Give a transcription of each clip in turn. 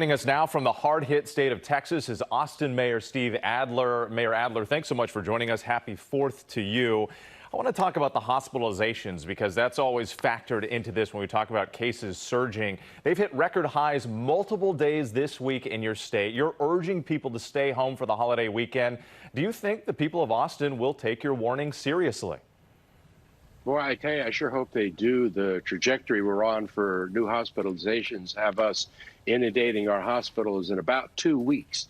Joining us now from the hard-hit state of Texas is Austin Mayor Steve Adler. Mayor Adler, thanks so much for joining us. Happy 4th to you. I want to talk about the hospitalizations because that's always factored into this when we talk about cases surging. They've hit record highs multiple days this week in your state. You're urging people to stay home for the holiday weekend. Do you think the people of Austin will take your warning seriously? Boy, I tell you, I sure hope they do. The trajectory we're on for new hospitalizations have us inundating our hospitals in about 2 weeks.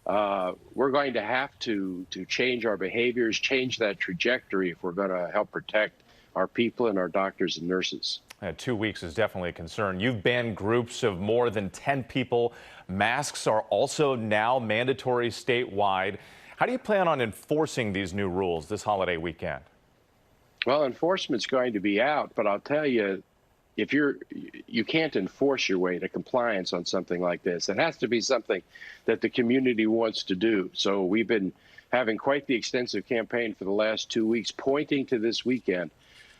We're going to have to change our behaviors, change that trajectory if we're going to help protect our people and our doctors and nurses. 2 weeks is definitely a concern. You've banned groups of more than 10 people. Masks are also now mandatory statewide. How do you plan on enforcing these new rules this holiday weekend? Well, enforcement's going to be out, but I'll tell you, if you can't enforce your way to compliance on something like this. It has to be something that the community wants to do. So we've been having quite the extensive campaign for the last 2 weeks, pointing to this weekend.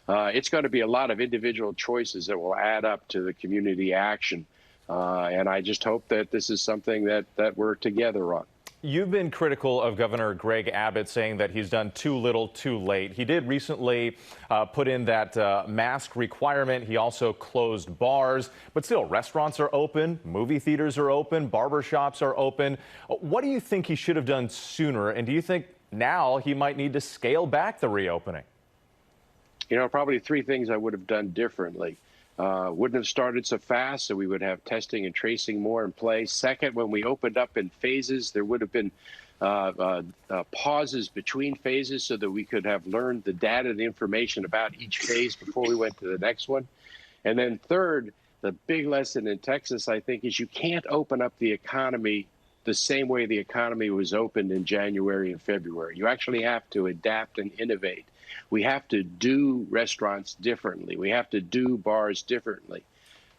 It's going to be a lot of individual choices that will add up to the community action. And I just hope that this is something that we're together on. You've been critical of Governor Greg Abbott, saying that he's done too little, too late. He did recently put in that mask requirement. He also closed bars, but still restaurants are open, movie theaters are open, barbershops are open. What do you think he should have done sooner? And do you think now he might need to scale back the reopening? You know, probably 3 things I would have done differently. Wouldn't have started so fast, so we would have testing and tracing more in place. Second, when we opened up in phases, there would have been pauses between phases so that we could have learned the data, the information about each phase before we went to the next one. And then third, the big lesson in Texas, I think, is you can't open up the economy the same way the economy was opened in January and February. You actually have to adapt and innovate. We have to do restaurants differently. We have to do bars differently.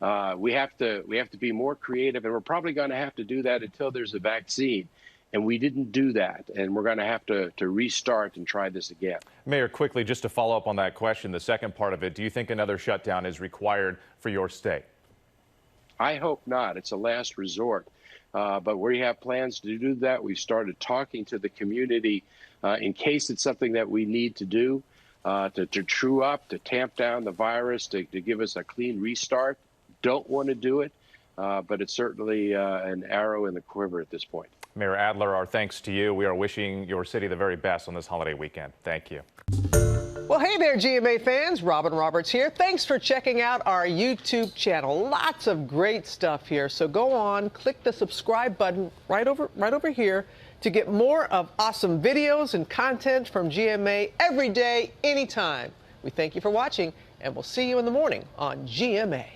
We have to be more creative, and we're probably going to have to do that until there's a vaccine. And we didn't do that, and we're going to have to restart and try this again. Mayor, quickly, just to follow up on that question, the second part of it, do you think another shutdown is required for your state? I hope not. It's a last resort. But we have plans to do that. We've started talking to the community in case it's something that we need to do, to true up, to tamp down the virus, to give us a clean restart. Don't want to do it, but it's certainly an arrow in the quiver at this point. Mayor Adler, our thanks to you. We are wishing your city the very best on this holiday weekend. Thank you. Well, hey there, GMA fans. Robin Roberts here. Thanks for checking out our YouTube channel. Lots of great stuff here. So go on, click the subscribe button right over here to get more of awesome videos and content from GMA every day, anytime. We thank you for watching, and we'll see you in the morning on GMA.